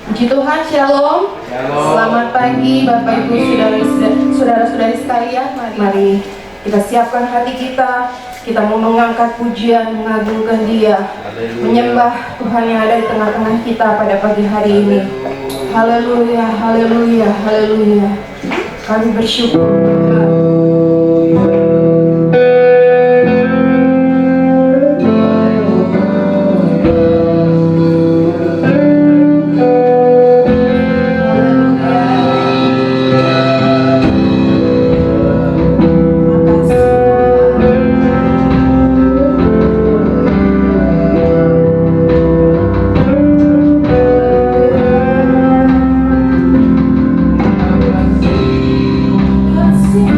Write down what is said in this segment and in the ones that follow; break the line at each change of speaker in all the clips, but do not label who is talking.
Puji Tuhan, Shalom. Selamat pagi Bapak Ibu saudara-saudari sekalian. Mari kita siapkan hati kita. Kita mau mengangkat pujian, mengagungkan Dia, menyembah Tuhan yang ada di tengah-tengah kita pada pagi hari ini. Haleluya, haleluya, haleluya. Kami bersyukur Tuhan. Kasih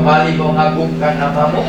kembali mengagungkan nama-Mu.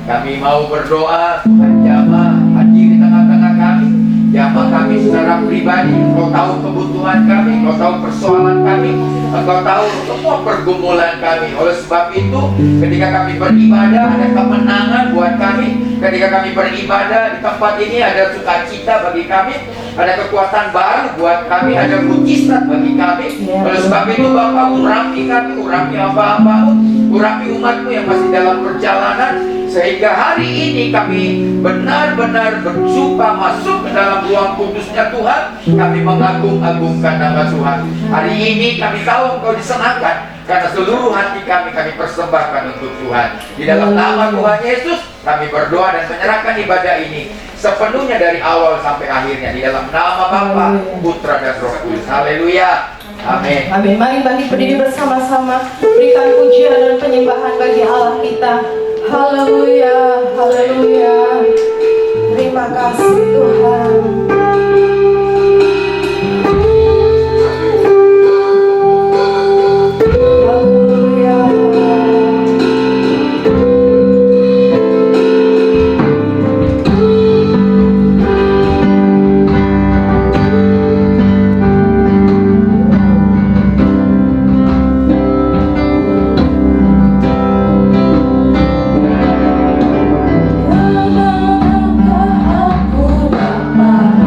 Kami mau berdoa, Tuhan jamah hadir di tengah-tengah kami. Jamah kami secara pribadi. Engkau tahu kebutuhan kami, Engkau tahu persoalan kami, Engkau tahu semua pergumulan kami. Oleh sebab itu, ketika kami beribadah, ada kemenangan buat kami. Ketika kami beribadah di tempat ini, ada sukacita bagi kami, ada kekuatan baru buat kami, ada mujizat bagi kami. Oleh sebab itu, Bapa, urapi kami, urapi hamba-hamba-Mu, urapi umat-Mu yang masih dalam perjalanan, sehingga hari ini kami benar-benar berjumpa masuk ke dalam ruang kudusnya Tuhan. Kami mengagung-agungkan nama Tuhan. Hari ini kami tahu Engkau disenangkan, karena seluruh hati kami persembahkan untuk Tuhan. Di dalam nama Tuhan Yesus, kami berdoa dan menyerahkan ibadah ini sepenuhnya dari awal sampai akhirnya. Di dalam nama Bapa, Putra dan Roh Kudus. Haleluya. Amin.
Amin. Mari bangkit berdiri bersama-sama, berikan pujian dan penyembahan bagi Allah kita. Haleluya, haleluya. Terima kasih Tuhan.
Aku dapat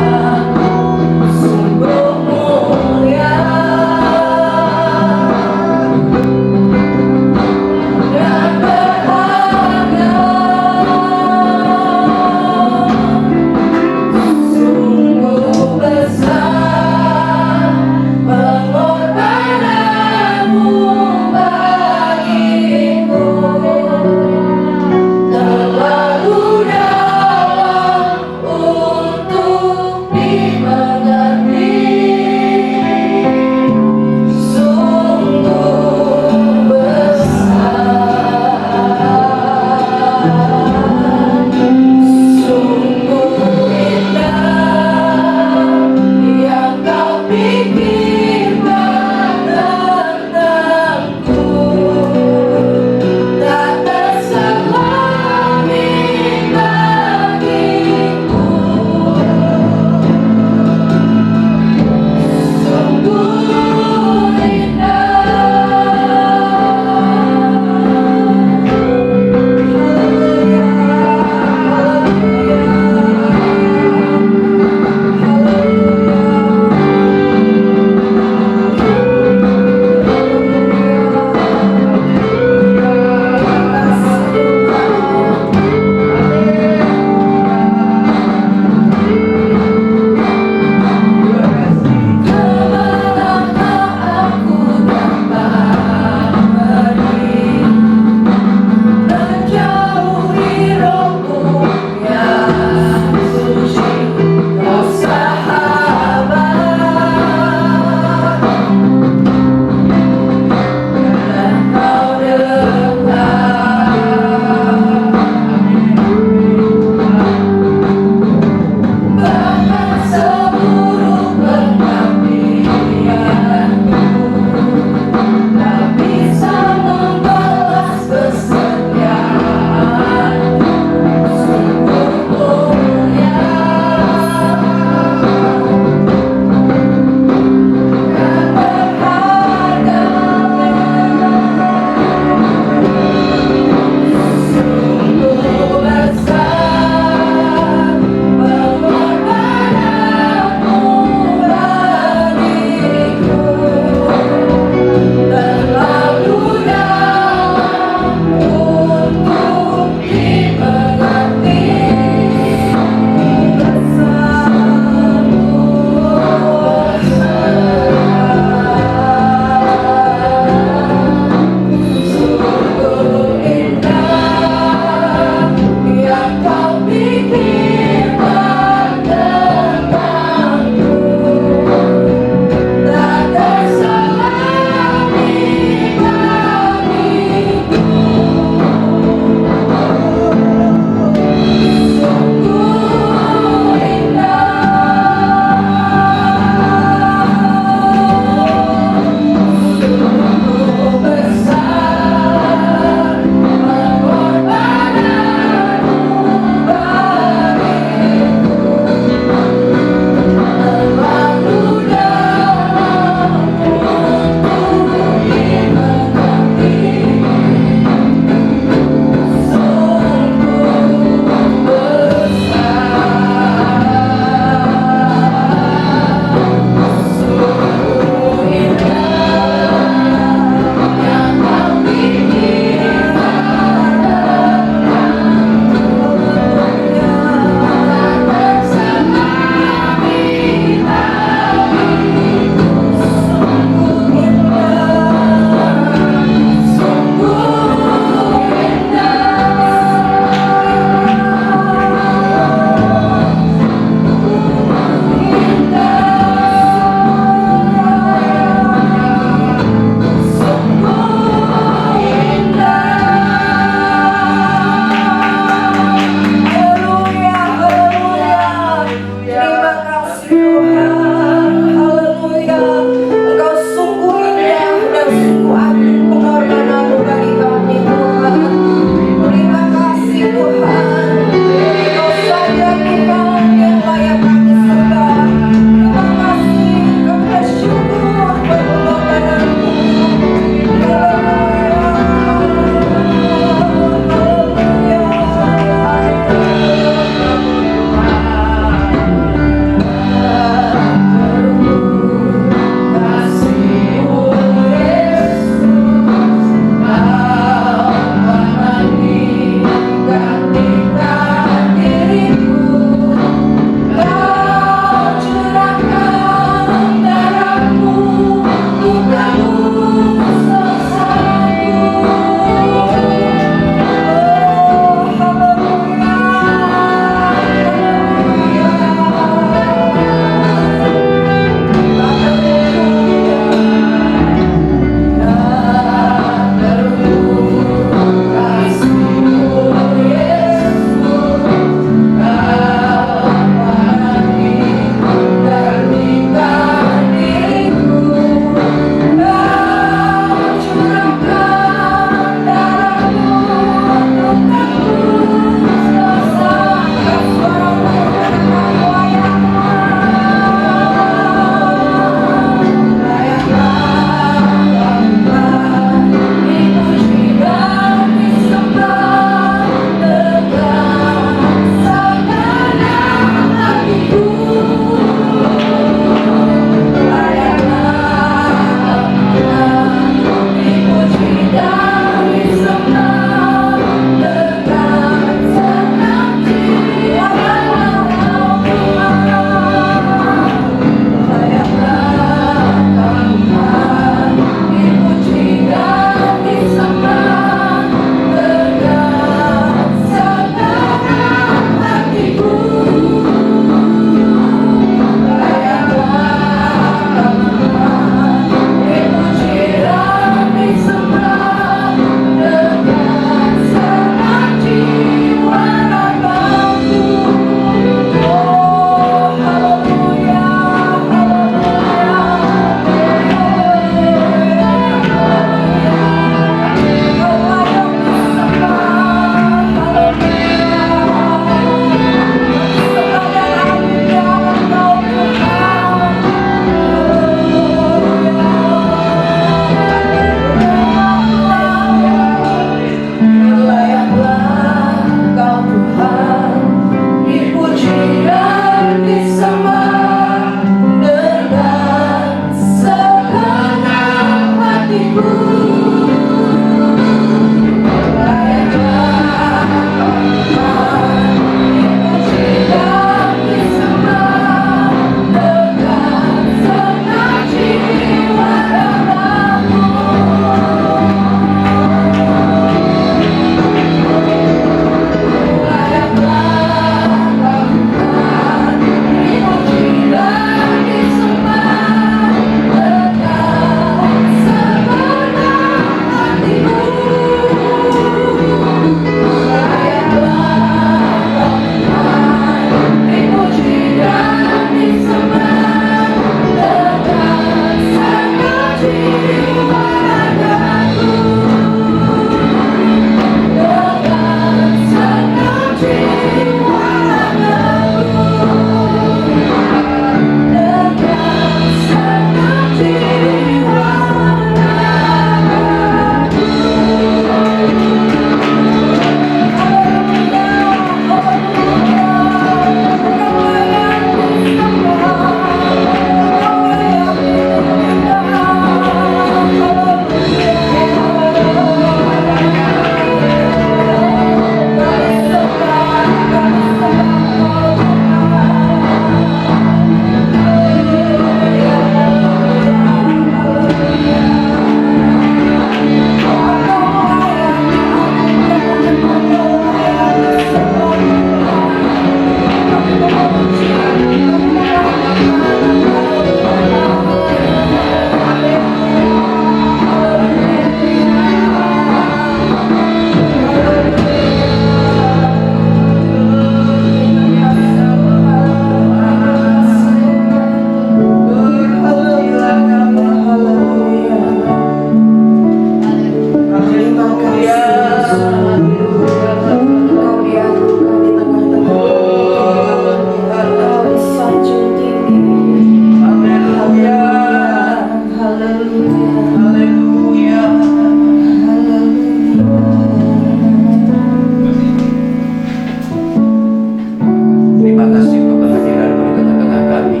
Terima kasih untuk kehadiran-Mu di tengah-tengah kami.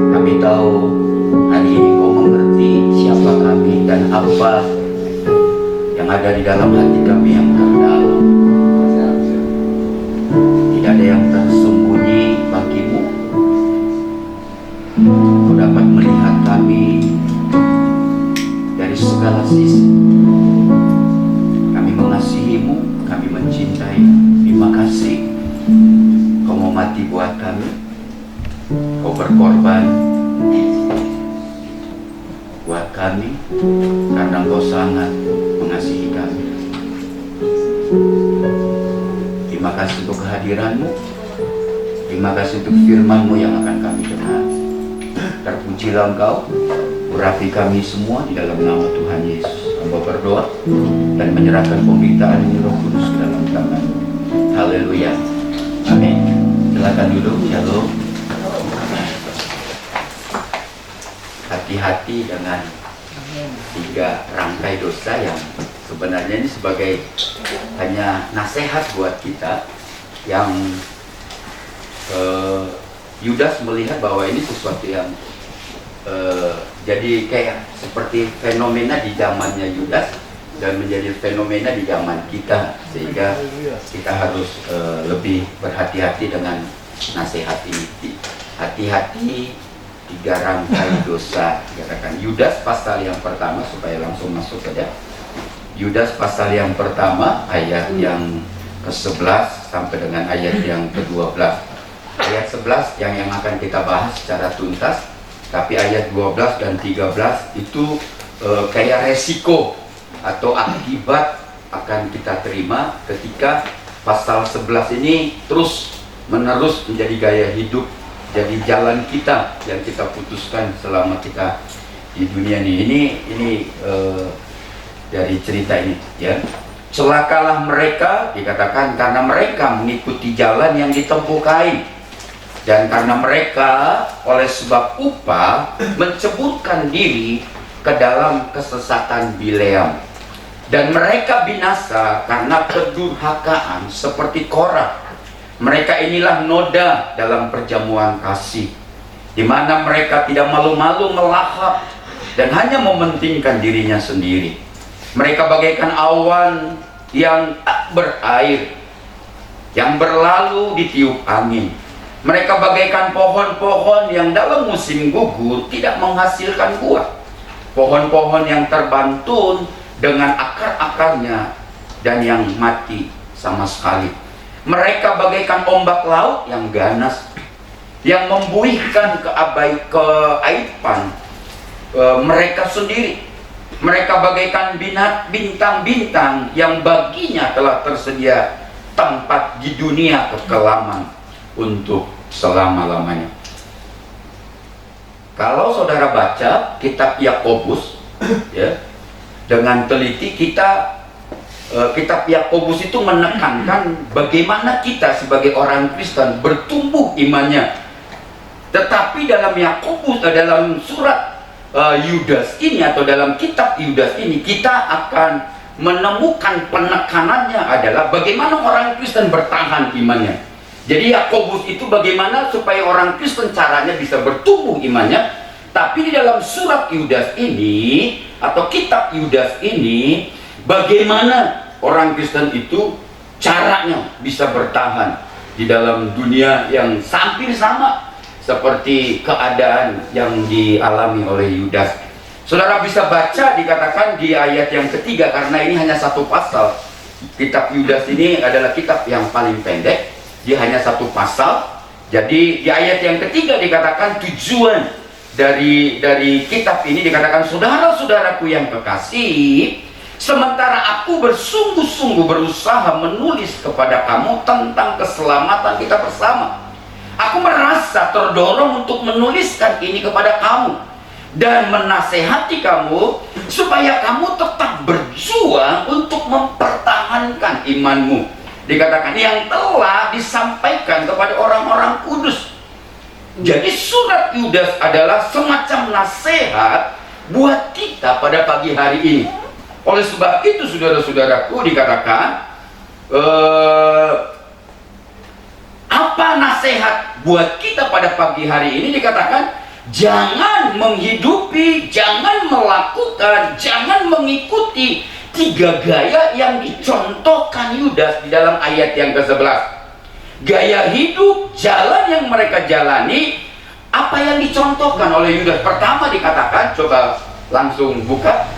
Kami tahu hari ini Kau mengerti siapa kami dan apa yang ada di dalam hati kami yang terdalam. Tidak ada yang tersembunyi bagi-Mu. Kau dapat melihat kami dari segala sisi. Kami mengasihi-Mu, kami mencintai. Terima kasih Kau mau mati buat kami. Kau berkorban buat kami karena Kau sangat mengasihi kami. Terima kasih untuk kehadiran-Mu. Terima kasih untuk firman-Mu yang akan kami dengar. Terpujilah Engkau, urapi kami semua di dalam nama Tuhan Yesus. Hamba berdoa dan menyerahkan pemberitaan ini Roh Kudus ke dalam tangan-Mu. Haleluya. Amin. Silakan duduk. Shalom. Hati-hati dengan 3 rangkai dosa yang sebenarnya ini sebagai hanya nasihat buat kita yang Yudas melihat bahwa ini sesuatu yang jadi kayak seperti fenomena di zamannya Yudas dan menjadi fenomena di zaman kita, sehingga kita harus lebih berhati-hati dengan nasihat ini. Hati-hati 3 rangkai dosa. Katakan Yudas pasal yang pertama, supaya langsung masuk saja. Yudas pasal yang pertama ayat yang ke-11 sampai dengan ayat yang ke-12. Ayat 11 yang akan kita bahas secara tuntas, tapi ayat 12 dan 13 itu kayak resiko atau akibat akan kita terima ketika pasal 11 ini terus menerus menjadi gaya hidup, jadi jalan kita yang kita putuskan selama kita di dunia ini. Ini dari cerita ini, ya. Celakalah mereka, dikatakan, karena mereka mengikuti jalan yang ditempuh Kain, dan karena mereka oleh sebab upah menceburkan diri ke dalam kesesatan Bileam, dan mereka binasa karena kedurhakaan seperti Korah. Mereka inilah noda dalam perjamuan kasih, di mana mereka tidak malu-malu melahap dan hanya mementingkan dirinya sendiri. Mereka bagaikan awan yang tak berair, yang berlalu ditiup angin. Mereka bagaikan pohon-pohon yang dalam musim gugur tidak menghasilkan buah, pohon-pohon yang terbantun dengan akar-akarnya dan yang mati sama sekali. Mereka bagaikan ombak laut yang ganas, yang membuihkan keaiban mereka sendiri. Mereka bagaikan bintang-bintang yang baginya telah tersedia tempat di dunia kekelaman untuk selama-lamanya. Kalau saudara baca kitab Yakobus, ya, dengan teliti, kitab Yakobus itu menekankan bagaimana kita sebagai orang Kristen bertumbuh imannya. Tetapi dalam Yakobus, dalam surat Yudas ini atau dalam kitab Yudas ini, kita akan menemukan penekanannya adalah bagaimana orang Kristen bertahan imannya. Jadi Yakobus itu bagaimana supaya orang Kristen caranya bisa bertumbuh imannya. Tapi di dalam surat Yudas ini atau kitab Yudas ini, bagaimana orang Kristen itu caranya bisa bertahan di dalam dunia yang hampir sama seperti keadaan yang dialami oleh Yudas. Saudara bisa baca, dikatakan di ayat yang ketiga, karena ini hanya satu pasal. Kitab Yudas ini adalah kitab yang paling pendek, dia hanya satu pasal. Jadi di ayat yang ketiga dikatakan tujuan dari kitab ini, dikatakan, saudara-saudaraku yang kekasih, sementara aku bersungguh-sungguh berusaha menulis kepada kamu tentang keselamatan kita bersama, aku merasa terdorong untuk menuliskan ini kepada kamu dan menasehati kamu supaya kamu tetap berjuang untuk mempertahankan imanmu, dikatakan, yang telah disampaikan kepada orang-orang kudus. Jadi surat Yudas adalah semacam nasihat buat kita pada pagi hari ini. Oleh sebab itu, saudara-saudaraku, dikatakan nasihat buat kita pada pagi hari ini dikatakan, jangan menghidupi, jangan melakukan, jangan mengikuti 3 gaya yang dicontohkan Yudas di dalam ayat yang ke-11. Gaya hidup, jalan yang mereka jalani, apa yang dicontohkan oleh Yudas. Pertama dikatakan, coba langsung buka,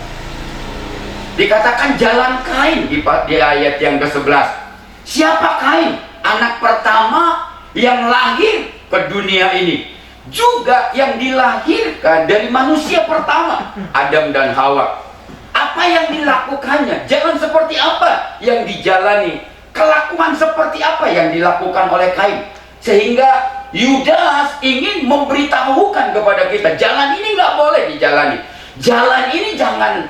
dikatakan jalan Kain di ayat yang ke-11. Siapa Kain? Anak pertama yang lahir ke dunia ini, juga yang dilahirkan dari manusia pertama, Adam dan Hawa. Apa yang dilakukannya? Jalan seperti apa yang dijalani? Kelakuan seperti apa yang dilakukan oleh Kain? Sehingga Yudas ingin memberitahukan kepada kita, jalan ini nggak boleh dijalani. Jalan ini jangan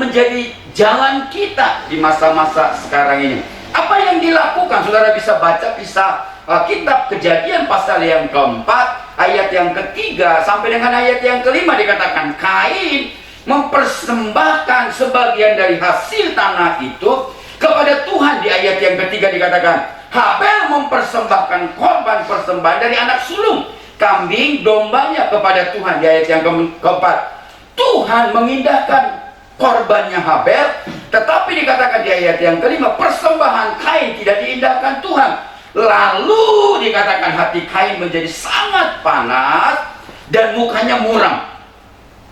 menjadi jalan kita di masa-masa sekarang ini. Apa yang dilakukan? Saudara bisa baca kitab Kejadian pasal yang keempat, ayat yang ketiga sampai dengan ayat yang kelima dikatakan Kain mempersembahkan sebagian dari hasil tanah itu kepada Tuhan. Di ayat yang ketiga dikatakan Habel mempersembahkan korban persembahan dari anak sulung kambing dombanya kepada Tuhan. Di ayat yang keempat Tuhan mengindahkan korbannya Habel, tetapi dikatakan di ayat yang kelima persembahan Kain tidak diindahkan Tuhan. Lalu dikatakan hati Kain menjadi sangat panas dan mukanya muram.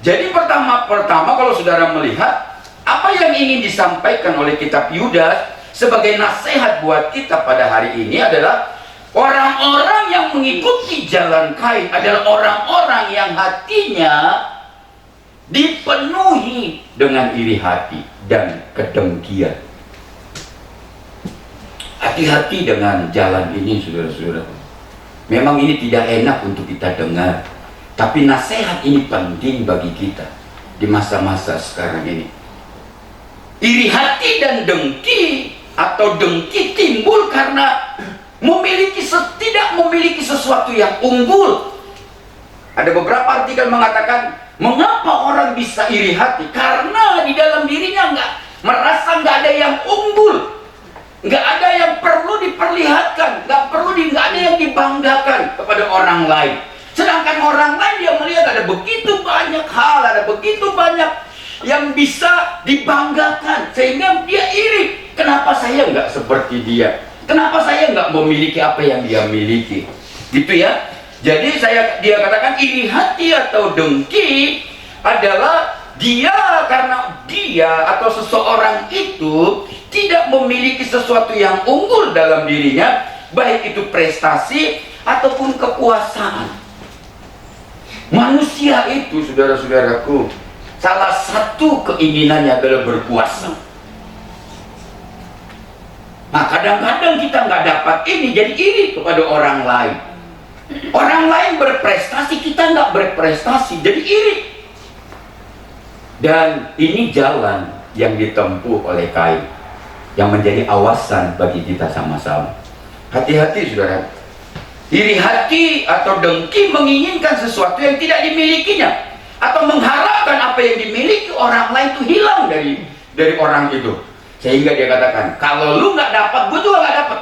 Jadi pertama kalau saudara melihat apa yang ingin disampaikan oleh kitab Yudas sebagai nasihat buat kita pada hari ini adalah orang-orang yang mengikuti jalan Kain adalah orang-orang yang hatinya dipenuhi dengan iri hati dan kedengkian. Hati-hati dengan jalan ini, saudara-saudara. Memang ini tidak enak untuk kita dengar, tapi nasihat ini penting bagi kita di masa-masa sekarang ini. Iri hati dan dengki atau dengki timbul karena tidak memiliki sesuatu yang unggul. Ada beberapa artikel mengatakan, mengapa orang bisa iri hati? Karena di dalam dirinya merasa nggak ada yang unggul, nggak ada yang perlu diperlihatkan, nggak ada yang dibanggakan kepada orang lain. Sedangkan orang lain dia melihat ada begitu banyak hal, ada begitu banyak yang bisa dibanggakan, sehingga dia iri. Kenapa saya nggak seperti dia? Kenapa saya nggak memiliki apa yang dia miliki? Gitu ya. Jadi dia katakan iri hati atau dengki adalah karena dia atau seseorang itu tidak memiliki sesuatu yang unggul dalam dirinya, baik itu prestasi ataupun kekuasaan. Manusia itu, saudara-saudaraku, salah satu keinginannya adalah berkuasa. Nah, kadang-kadang kita nggak dapat ini, jadi iri kepada orang lain. Orang lain berprestasi, kita nggak berprestasi, jadi iri. Dan ini jalan yang ditempuh oleh Kain, yang menjadi awasan bagi kita sama-sama. Hati-hati, saudara. Iri hati atau dengki menginginkan sesuatu yang tidak dimilikinya, atau mengharapkan apa yang dimiliki orang lain itu hilang dari orang itu. Sehingga dia katakan, kalau lu nggak dapat, gue juga nggak dapat.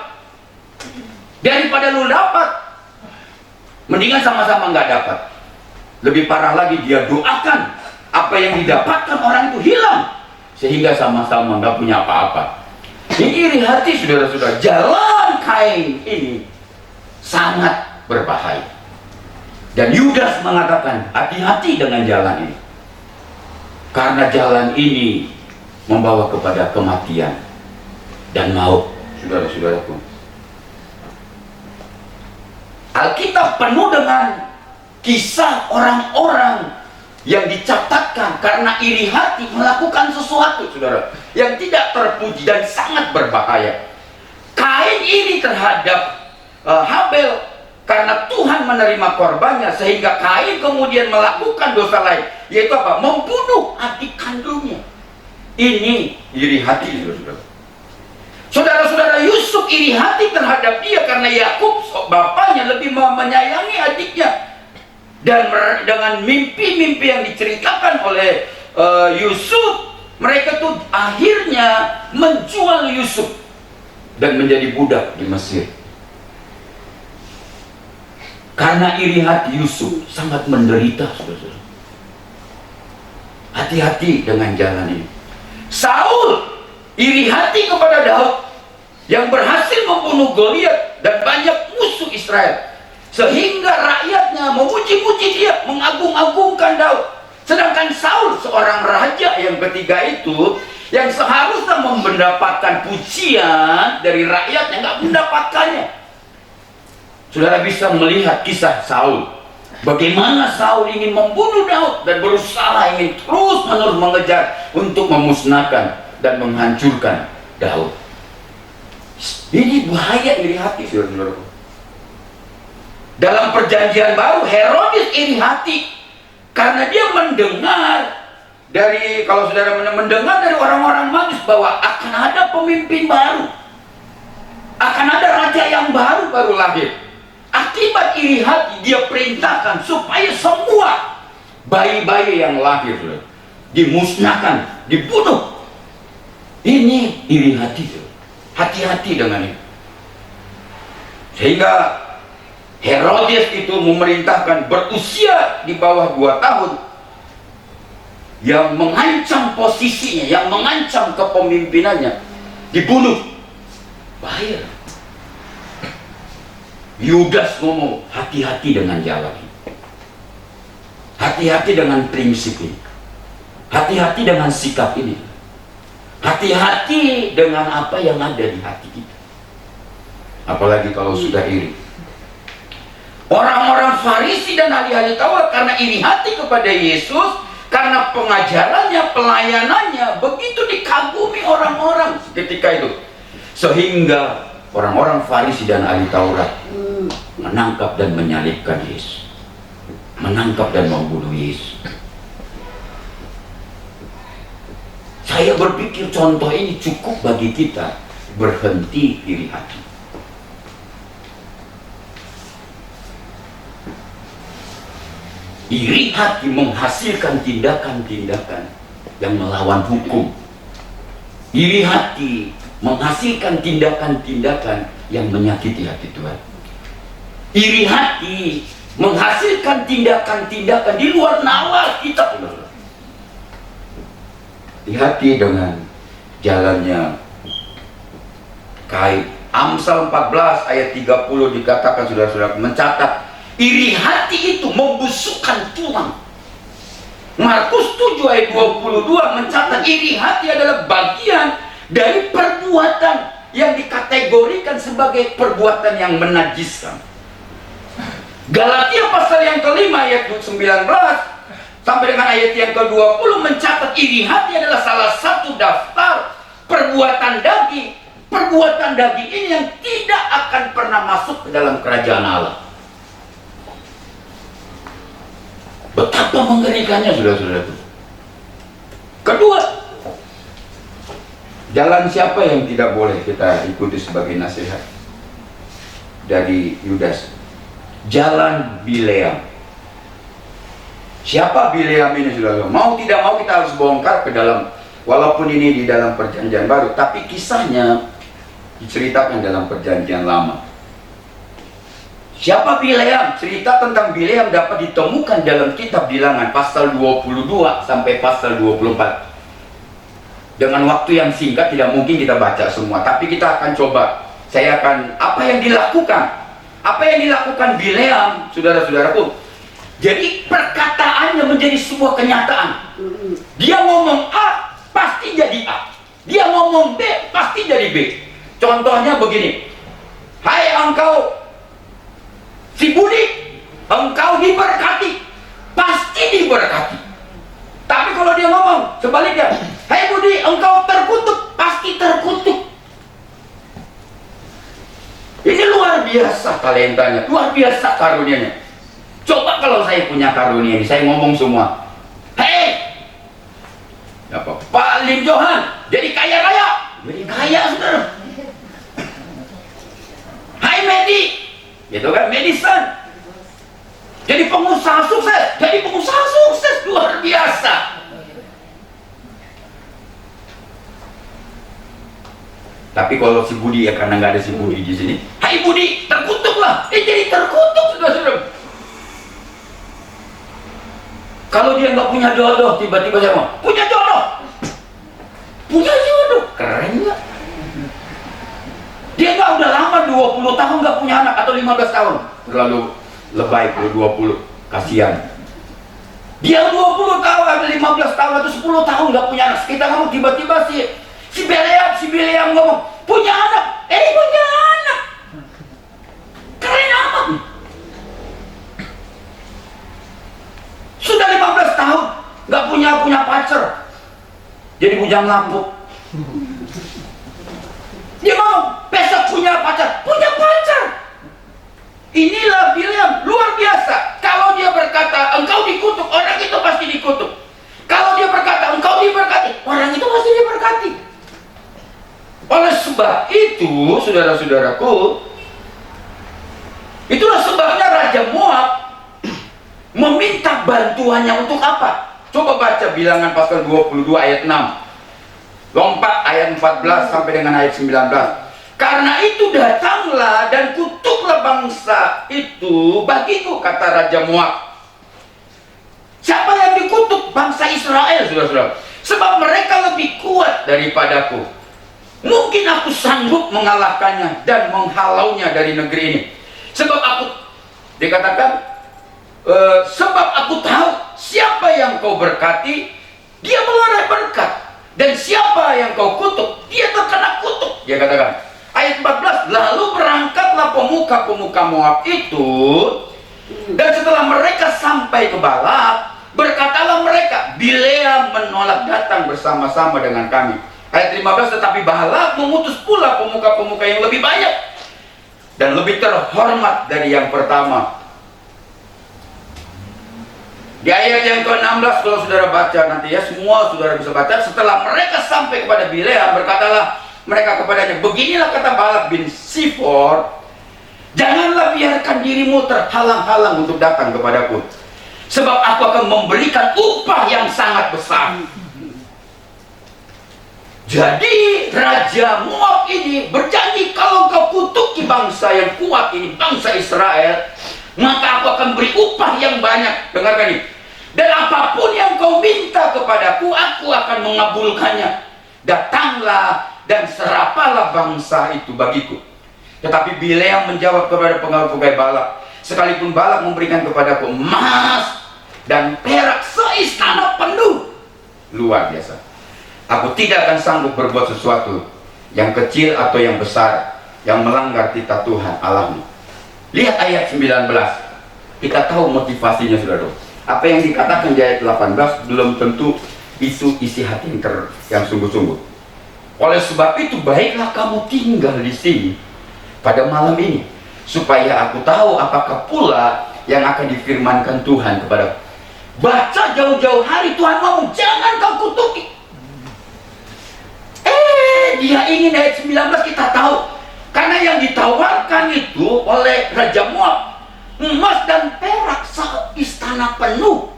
Daripada lu dapat, mendingan sama-sama nggak dapat. Lebih parah lagi, dia doakan apa yang didapatkan orang itu hilang, sehingga sama-sama nggak punya apa-apa. Ini iri hati, saudara-saudara. Jalan Kain ini sangat berbahaya. Dan Yudas mengatakan, hati-hati dengan jalan ini, karena jalan ini membawa kepada kematian dan maut, saudara-saudaraku. Alkitab penuh dengan kisah orang-orang yang dicatatkan karena iri hati melakukan sesuatu, saudara, yang tidak terpuji dan sangat berbahaya. Kain iri terhadap Habel karena Tuhan menerima korbannya, sehingga Kain kemudian melakukan dosa lain, yaitu apa? Membunuh adik kandungnya. Ini iri hati, saudara-saudara. Saudara-saudara, Yusuf iri hati terhadap dia karena Yakub bapaknya lebih menyayangi adiknya. Dan dengan mimpi-mimpi yang diceritakan oleh Yusuf, mereka tuh akhirnya menjual Yusuf dan menjadi budak di Mesir.
Karena iri hati Yusuf sangat menderita, saudara-saudara. Hati-hati dengan jalan ini. Saul iri hati kepada Daud yang berhasil membunuh Goliat dan banyak musuh Israel, sehingga rakyatnya memuji-muji dia, mengagung-agungkan Daud. Sedangkan Saul, seorang raja yang ketiga itu, yang seharusnya mendapatkan pujian dari rakyatnya, nggak mendapatkannya. Saudara bisa melihat kisah Saul, bagaimana Saul ingin membunuh Daud dan berusaha ingin terus-menerus mengejar untuk memusnahkan dan menghancurkan Daud. Ini bahaya iri hati, saudara-saudara. Dalam perjanjian baru, Herodes iri hati karena dia mendengar dari, kalau saudara mendengar dari orang-orang Majus bahwa akan ada pemimpin baru, akan ada raja yang baru lahir. Akibat iri hati, dia perintahkan supaya semua bayi-bayi yang lahir dimusnahkan, dibunuh. Ini iri hati. Hati-hati dengan itu. Sehingga Herodes itu memerintahkan berusia di bawah 2 tahun, yang mengancam posisinya, yang mengancam kepemimpinannya, dibunuh. Bahaya. Yudas ngomong, hati-hati dengan jalan ini. Hati-hati dengan prinsip ini. Hati-hati dengan sikap ini. Hati-hati dengan apa yang ada di hati kita. Apalagi kalau sudah iri. Orang-orang Farisi dan ahli-ahli Taurat karena iri hati kepada Yesus, karena pengajarannya, pelayanannya begitu dikagumi orang-orang ketika itu, sehingga orang-orang Farisi dan ahli Taurat menangkap dan menyalibkan Yesus, menangkap dan membunuh Yesus. Saya berpikir contoh ini cukup bagi kita berhenti iri hati. Iri hati menghasilkan tindakan-tindakan yang melawan hukum. Iri hati menghasilkan tindakan-tindakan yang menyakiti hati Tuhan. Iri hati menghasilkan tindakan-tindakan di luar nalar kita. Hati-hati dengan jalannya Kain. Amsal 14 ayat 30 dikatakan, saudara-saudara mencatat, iri hati itu membusukkan tulang. Markus 7 ayat 22 mencatat iri hati adalah bagian dari perbuatan yang dikategorikan sebagai perbuatan yang menajiskan. Galatia pasal yang kelima ayat 19 sampai dengan ayat yang ke-20 mencatat iri hati adalah salah satu daftar perbuatan daging. Perbuatan daging ini yang tidak akan pernah masuk ke dalam kerajaan Allah. Betapa mengerikannya, saudara-saudara. Kedua, jalan siapa yang tidak boleh kita ikuti sebagai nasihat dari Yudas? Jalan Bileam. Siapa Bileam ini, saudara? Mau tidak mau kita harus bongkar ke dalam, walaupun ini di dalam perjanjian baru, tapi kisahnya diceritakan dalam perjanjian lama. Siapa Bileam? Cerita tentang Bileam dapat ditemukan dalam kitab Bilangan pasal 22 sampai pasal 24. Dengan waktu yang singkat tidak mungkin kita baca semua, tapi kita akan coba. Saya akan, apa yang dilakukan? Apa yang dilakukan Bileam, saudara-saudaraku? Jadi perkataannya menjadi sebuah kenyataan. Dia ngomong A, pasti jadi A. Dia ngomong B, pasti jadi B. Contohnya begini. Hai engkau si Budi, engkau diberkati, pasti diberkati. Tapi kalau dia ngomong sebaliknya, hai Budi, engkau terkutuk, pasti terkutuk. Ini luar biasa talentanya, luar biasa karunianya. Coba kalau saya punya karunia ini, saya ngomong semua, hei, apa? Pak Lim Johan, jadi kaya raya, jadi kaya, saudara. Hai Medi, gitu kan, Medison, jadi pengusaha sukses, jadi pengusaha sukses, luar biasa. Tapi kalau si Budi, ya karena nggak ada si Budi di sini, hai Budi, terkutuklah, jadi terkutuk, saudara-saudara. Kalau dia nggak punya jodoh, tiba-tiba saya mau punya jodoh. Punya jodoh, keren nggak? Dia nggak udah lama 20 tahun nggak punya anak atau 15 tahun. Terlalu lebay kalau 20, kasihan. Dia 20 tahun, ada 15 tahun atau 10 tahun nggak punya anak. Kita ngomong tiba-tiba si Bileam ngomong punya anak, punya anak. Keren amat nih. Sudah 15 tahun nggak punya pacar, jadi bujang lapuk. Dia mau besok punya pacar. Inilah Bileam, luar biasa. Kalau dia berkata engkau dikutuk, orang itu pasti dikutuk. Kalau dia berkata engkau diberkati, orang itu pasti diberkati. Oleh sebab itu, saudara-saudaraku, itulah sebabnya Raja Moab meminta bantuannya untuk apa? Coba baca Bilangan pasal 22 ayat 6. Lompat ayat 14 sampai dengan ayat 19. Karena itu datanglah dan kutuklah bangsa itu bagiku, kata Raja Moab. Siapa yang dikutuk? Bangsa Israel, saudara-saudara. Sebab mereka lebih kuat daripadaku. Mungkin aku sanggup mengalahkannya dan menghalaunya dari negeri ini. Sebab aku, dikatakan, sebab aku tahu siapa yang kau berkati, dia mengarai berkat. Dan siapa yang kau kutuk, dia terkena kutuk. Dia katakan, ayat 14, lalu berangkatlah pemuka-pemuka Moab itu, dan setelah mereka sampai ke Balak, berkatalah mereka, Bileam menolak datang bersama-sama dengan kami. Ayat 15, tetapi Balak mengutus pula pemuka-pemuka yang lebih banyak dan lebih terhormat dari yang pertama. Di ayat yang ke-16, kalau saudara baca nanti ya, semua saudara bisa baca. Setelah mereka sampai kepada Bileam, berkatalah mereka kepadanya, beginilah kata Balak bin Sifor, janganlah biarkan dirimu terhalang-halang untuk datang kepadaku, sebab aku akan memberikan upah yang sangat besar. Jadi Raja Moab ini berjanji, kalau kau kutuki bangsa yang kuat ini, bangsa Israel, maka aku akan beri upah yang banyak. Dengarkan ini. Dan apapun yang kau minta kepadaku, aku akan mengabulkannya. Datanglah dan serapalah bangsa itu bagiku. Tetapi Bileam menjawab kepada pegawai Balak, sekalipun Balak memberikan kepadaku emas dan perak seistana penuh, luar biasa, aku tidak akan sanggup berbuat sesuatu yang kecil atau yang besar yang melanggar titah Tuhan Allahmu. Lihat ayat 19. Kita tahu motivasinya, saudara. Apa yang dikatakan di ayat 18 belum tentu itu isi hati yang sungguh-sungguh. Oleh sebab itu, baiklah kamu tinggal di sini pada malam ini, supaya aku tahu apakah pula yang akan difirmankan Tuhan kepadaku. Baca jauh-jauh hari Tuhan ngomong, jangan kau kutuki. Dia ingin ayat 19 kita tahu. Karena yang ditawarkan itu oleh Raja Moab, emas dan perak seistana penuh.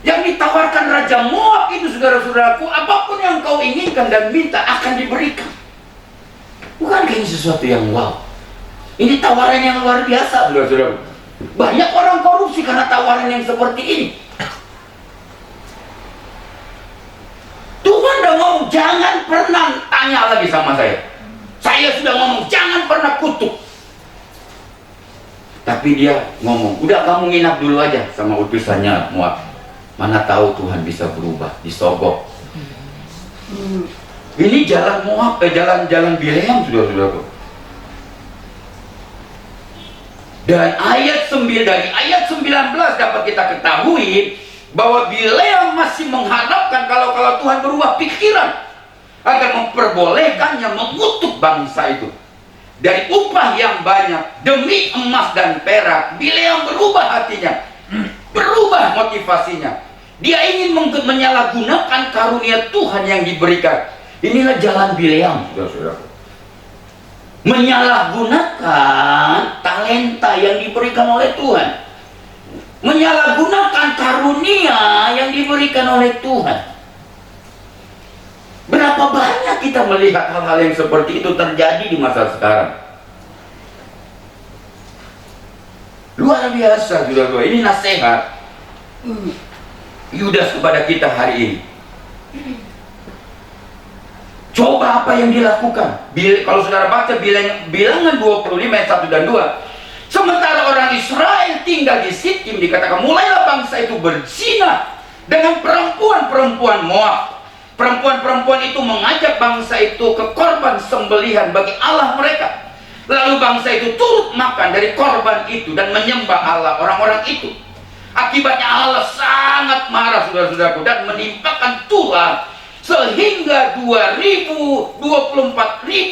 Yang ditawarkan Raja Moab itu, saudara-saudaraku, apapun yang kau inginkan dan minta akan diberikan. Bukankah ini sesuatu yang wow? Ini tawaran yang luar biasa, saudara-saudaraku. Banyak orang korupsi karena tawaran yang seperti ini. Tuhan udah ngomong, jangan pernah tanya lagi sama saya. Saya sudah ngomong, jangan pernah kutuk. Tapi dia ngomong, udah kamu nginap dulu aja sama utusannya Moab. Mana tahu Tuhan bisa berubah, disogok. Ini jalan Moab, jalan Bileam, saudara-saudaraku. Dan dari ayat 19 dapat kita ketahui bahwa Bileam masih mengharapkan kalau Tuhan berubah pikiran agar memperbolehkannya mengutuk bangsa itu. Dari upah yang banyak demi emas dan perak, Bileam berubah hatinya, berubah motivasinya. Dia ingin menyalahgunakan karunia Tuhan yang diberikan. Inilah jalan Bileam, saudara-saudara. Menyalahgunakan talenta yang diberikan oleh Tuhan, menyalahgunakan karunia yang diberikan oleh Tuhan. Berapa banyak kita melihat hal-hal yang seperti itu terjadi di masa sekarang. Luar biasa, saudara-saudara. Ini nasihat Yudas kepada kita hari ini. Coba apa yang dilakukan. Kalau saudara baca bilangan 25 ayat 1 dan 2. Sementara orang Israel tinggal di Sitim, dikatakan mulailah bangsa itu berzina dengan perempuan-perempuan Moab. Perempuan-perempuan itu mengajak bangsa itu ke korban sembelihan bagi Allah mereka. Lalu bangsa itu turut makan dari korban itu dan menyembah Allah orang-orang itu. Akibatnya Allah sangat marah, saudara-saudaraku, dan menimpakan tulah sehingga 24.000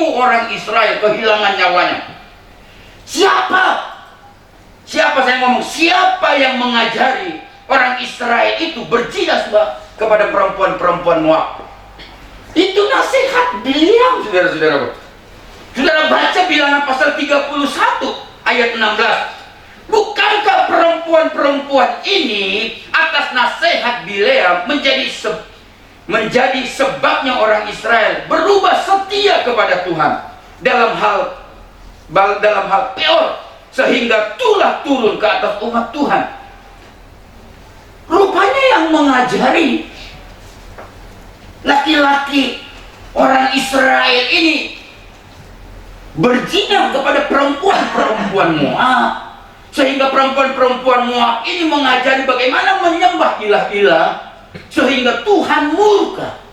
orang Israel kehilangan nyawanya. Siapa saya ngomong, siapa yang mengajari orang Israel itu berzina kepada perempuan-perempuan Moab? Itu nasihat Bileam, saudara-saudaraku. Saudara baca bilangan pasal 31 ayat 16. Bukankah perempuan-perempuan ini atas nasihat Bileam menjadi sebabnya orang Israel berubah setia kepada Tuhan dalam hal Peor, sehingga tulah turun ke atas umat Tuhan. Rupanya yang mengajari laki-laki orang Israel ini berzina kepada perempuan-perempuan Moab, sehingga perempuan-perempuan Moab ini mengajari bagaimana menyembah ilah-ilah sehingga Tuhan murka.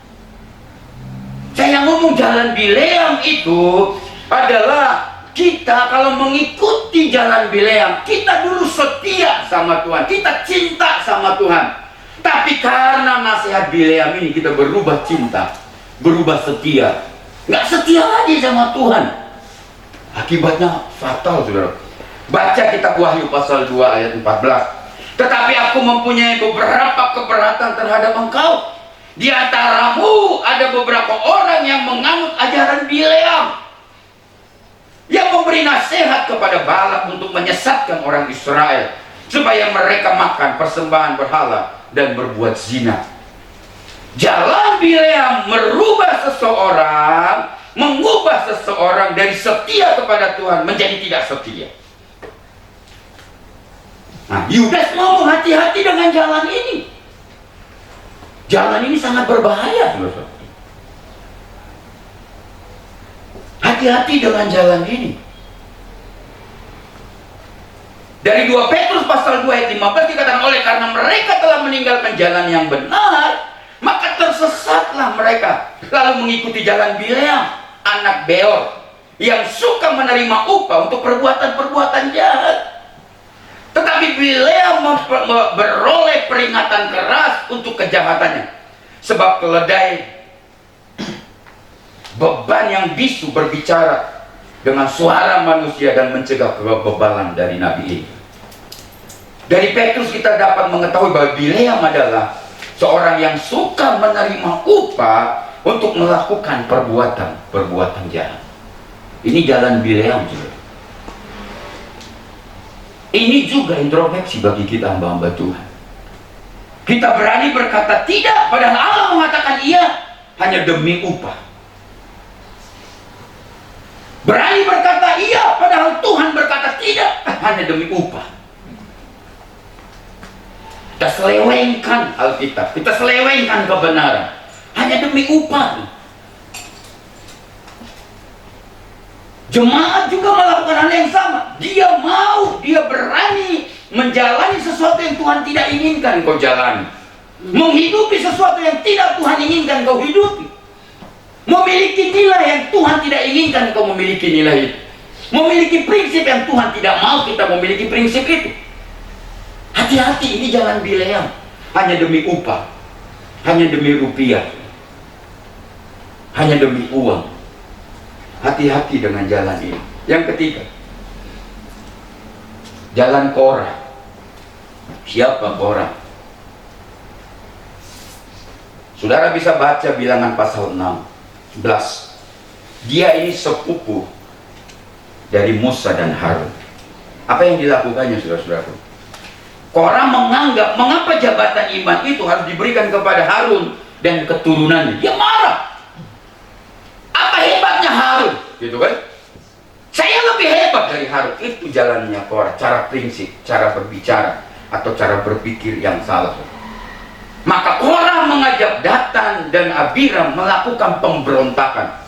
Saya ngomong jalan Bileam itu adalah kita kalau mengikuti jalan Bileam, kita dulu setia sama Tuhan, kita cinta sama Tuhan. Tapi karena nasihat Bileam ini kita berubah cinta, berubah setia, nggak setia lagi sama Tuhan. Akibatnya fatal, saudara. Baca kitab Wahyu pasal 2 ayat 14. Tetapi aku mempunyai beberapa keberatan terhadap engkau. Di antaramu ada beberapa orang yang menganut ajaran Bileam, yang memberi nasihat kepada Balak untuk menyesatkan orang Israel supaya mereka makan persembahan berhala dan berbuat zina. Jalan Bileam mengubah seseorang dari setia kepada Tuhan menjadi tidak setia. Nah, Yudas ngomong hati-hati dengan jalan ini. Jalan ini sangat berbahaya, saudara. Hati-hati dengan jalan ini. Dari 2 Petrus pasal 2 ayat 15 dikatakan, oleh karena mereka telah meninggalkan jalan yang benar, maka tersesatlah mereka, lalu mengikuti jalan Bileam, anak Beor, yang suka menerima upah untuk perbuatan-perbuatan jahat. Tetapi Bileam beroleh peringatan keras untuk kejahatannya, sebab keledai beban yang bisu berbicara dengan suara manusia dan mencegah kebebalan dari nabi ini. Dari Petrus kita dapat mengetahui bahwa Bileam adalah seorang yang suka menerima upah untuk melakukan perbuatan jahat. Ini jalan Bileam, saudara. Ini juga introspeksi bagi kita hamba-hamba Tuhan. Kita berani berkata tidak, padahal Allah mengatakan iya, hanya demi upah. Berani berkata iya, padahal Tuhan berkata tidak, hanya demi upah. Kita selewengkan Alkitab, kita selewengkan kebenaran, hanya demi upah. Jemaat juga melakukan hal yang sama. Dia berani menjalani sesuatu yang Tuhan tidak inginkan kau jalani, menghidupi sesuatu yang tidak Tuhan inginkan kau hidupi, memiliki nilai yang Tuhan tidak inginkan kau memiliki nilai itu, memiliki prinsip yang Tuhan tidak mau kita memiliki prinsip itu. Hati-hati, ini jalan Bileam, hanya demi upah, hanya demi rupiah, hanya demi uang. Hati-hati dengan jalan ini. Yang ketiga, jalan Korah. Siapa Korah? Saudara bisa baca bilangan pasal 16. Dia ini sepupu dari Musa dan Harun. Apa yang dilakukannya, saudara-saudaraku? Korah menganggap mengapa jabatan iman itu harus diberikan kepada Harun dan keturunannya. Dia marah. Apa hebatnya Harun? Gitu kan? Saya lebih hebat dari Harun. Itu jalannya Korah, cara prinsip, cara berbicara. atau cara berpikir yang salah. Maka Korah mengajak Datan dan Abiram melakukan pemberontakan.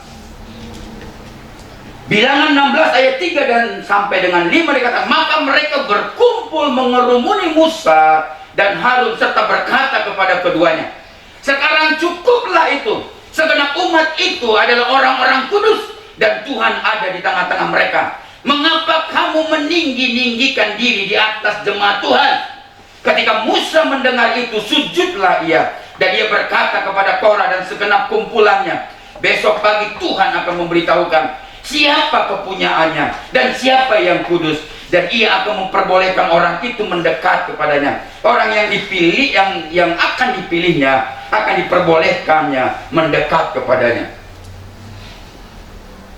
Bilangan 16 ayat 3 dan sampai dengan 5 dikatakan, maka mereka berkumpul mengerumuni Musa dan Harun serta berkata kepada keduanya, sekarang cukuplah itu, segenap umat itu adalah orang-orang kudus dan Tuhan ada di tengah-tengah mereka. Mengapa kamu meninggi-ninggikan diri di atas jemaat Tuhan? Ketika Musa mendengar itu, sujudlah ia, dan ia berkata kepada Korah dan segenap kumpulannya, besok pagi Tuhan akan memberitahukan siapa kepunyaannya dan siapa yang kudus, dan ia akan memperbolehkan orang itu mendekat kepadanya. Orang yang dipilih, yang akan dipilihnya, akan diperbolehkannya mendekat kepadanya.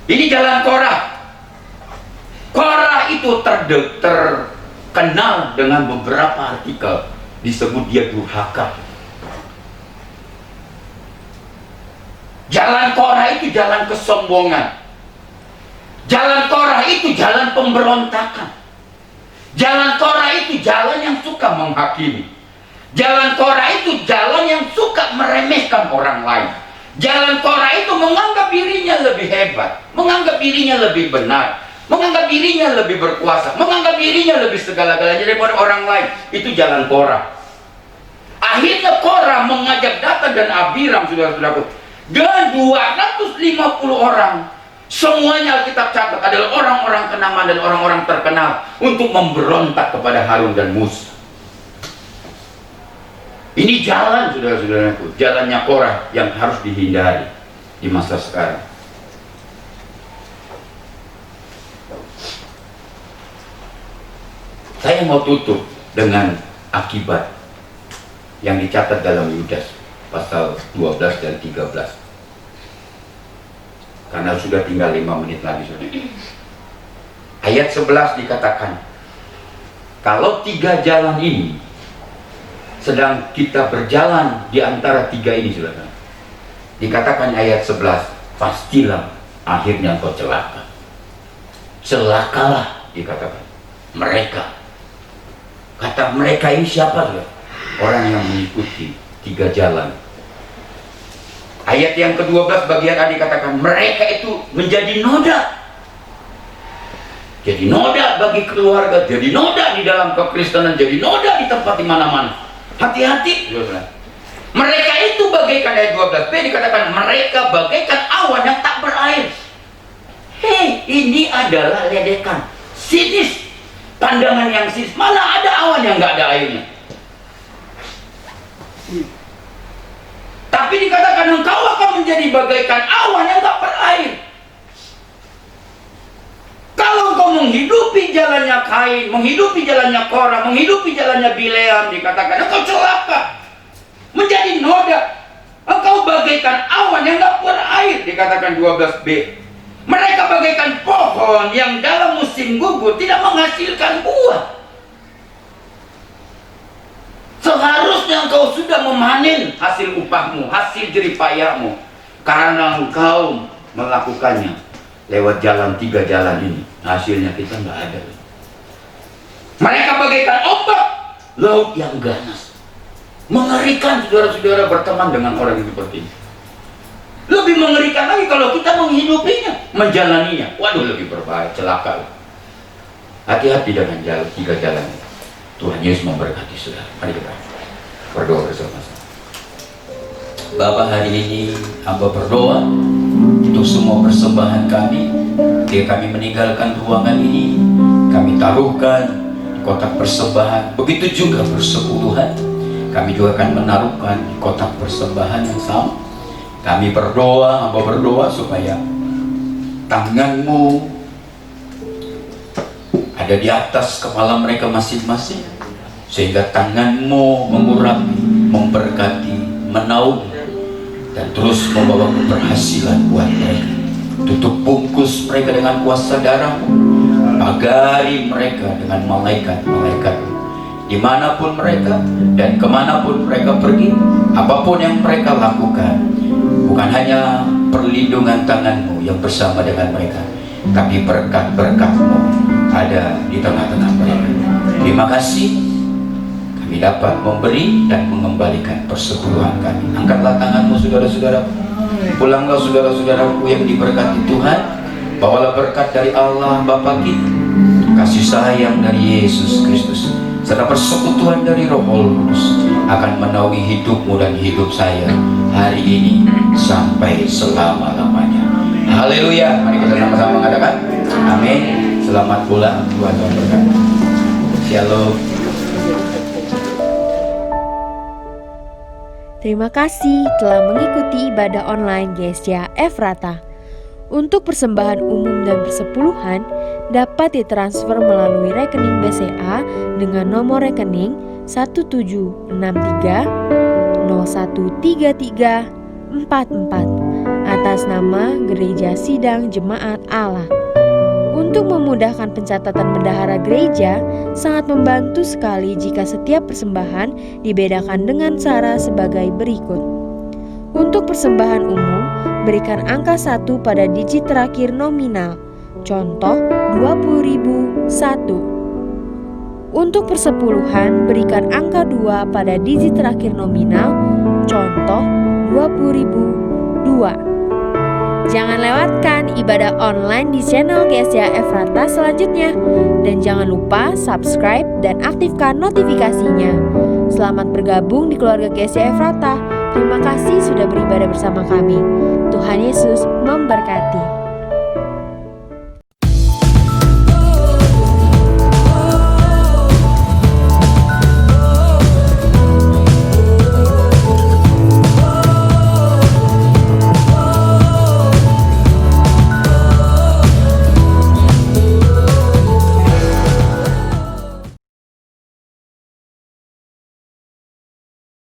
Ini jalan Korah. Korah itu terkenal dengan beberapa artikel, disebut dia durhaka. Jalan Korah itu jalan kesombongan. Jalan Korah itu jalan pemberontakan. Jalan Korah itu jalan yang suka menghakimi. Jalan Korah itu jalan yang suka meremehkan orang lain. Jalan Korah itu menganggap dirinya lebih hebat, menganggap dirinya lebih benar, menganggap dirinya lebih berkuasa, menganggap dirinya lebih segala-galanya daripada orang lain. Itu jalan Korah. Akhirnya Korah mengajak Datan dan Abiram, saudara-saudaraku, dengan 250 orang. Semuanya Alkitab catat adalah orang-orang kenamaan dan orang-orang terkenal untuk memberontak kepada Harun dan Musa. Ini jalan, saudara-saudaraku, jalannya Korah yang harus dihindari di masa sekarang. Saya mau tutup dengan akibat yang dicatat dalam Yudas pasal 12 dan 13. Karena sudah tinggal 5 menit lagi, saudara. Ayat 11 dikatakan, kalau 3 jalan ini sedang kita berjalan di antara 3 ini, saudara, dikatakan ayat 11, pastilah akhirnya kau celaka. Celakalah, dikatakan mereka. Kata mereka ini siapa, saudara? Orang yang mengikuti 3 jalan. Ayat yang ke-12 bagian A dikatakan mereka itu menjadi noda. Jadi noda bagi keluarga, jadi noda di dalam kekristenan, jadi noda di tempat di mana-mana. Hati-hati, saudara. Mereka itu bagaikan, ayat 12b dikatakan mereka bagaikan awan yang tak berair. Hei, ini adalah ledekan, sinis, pandangan yang sinis. Mana ada awan yang nggak ada airnya? Tapi dikatakan engkau akan menjadi bagaikan awan yang tak berair. Kalau engkau menghidupi jalannya Kain, menghidupi jalannya Korah, menghidupi jalannya Bileam, dikatakan engkau celaka, menjadi noda. Engkau bagaikan awan yang tak berair, dikatakan 12b. Mereka bagaikan pohon yang dalam musim gugur tidak menghasilkan buah. Seharusnya engkau sudah memanen hasil upahmu, hasil jerih payahmu, karena engkau melakukannya lewat jalan 3 jalan ini. Hasilnya kita nggak ada. Mereka bagaikan ombak laut yang ganas. Mengerikan, saudara-saudara, berteman dengan orang yang seperti ini. Lebih mengerikan lagi kalau kita menghidupinya, menjalaninya. Waduh, lebih berbahaya, celaka. Hati-hati dengan jalan 3 jalan ini. Tuhan Yesus memberkati saudara. Mari kita berdoa bersama-sama. Bapa, hari ini hamba berdoa untuk semua persembahan kami. Ketika kami meninggalkan ruangan ini, kami taruhkan di kotak persembahan. Begitu juga persekutuan, kami juga akan menaruhkan di kotak persembahan yang sama. Kami berdoa, hamba berdoa supaya tangan-Mu ada di atas kepala mereka masing-masing, sehingga tangan-Mu mengurapi, memberkati, menaungi, dan terus membawa keberhasilan buat mereka. Tutup bungkus mereka dengan kuasa darah-Mu, pagari mereka dengan malaikat-malaikat-Mu, dimanapun mereka dan kemanapun mereka pergi, apapun yang mereka lakukan, bukan hanya perlindungan tangan-Mu yang bersama dengan mereka, tapi berkat-berkat-Mu ada di tengah-tengah mereka. Terima kasih kami dapat memberi dan mengembalikan persepuluhan kami. Angkatlah tanganmu saudara-saudara. Pulanglah saudara-saudaraku yang diberkati Tuhan. Bawalah berkat dari Allah Bapa kita, kasih sayang dari Yesus Kristus, serta persekutuan dari Roh Kudus akan menaungi hidupmu dan hidup saya hari ini sampai selama-lamanya. Haleluya. Mari kita sama-sama mengatakan amin. Selamat pulang, Tuhan memberkati. Shalom.
Terima kasih telah mengikuti ibadah online GSCA Efrata. Untuk persembahan umum dan persepuluhan dapat ditransfer melalui rekening BCA dengan nomor rekening 1763013344 atas nama Gereja Sidang Jemaat Allah. Untuk memudahkan pencatatan bendahara gereja, sangat membantu sekali jika setiap persembahan dibedakan dengan cara sebagai berikut. Untuk persembahan umum, berikan angka 1 pada digit terakhir nominal. Contoh 20.001. Untuk persepuluhan, berikan angka 2 pada digit terakhir nominal. Contoh 20.002. Jangan lewatkan ibadah online di channel GSCA Efrata selanjutnya. Dan jangan lupa subscribe dan aktifkan notifikasinya. Selamat bergabung di keluarga GSCA Efrata. Terima kasih sudah beribadah bersama kami. Tuhan Yesus memberkati.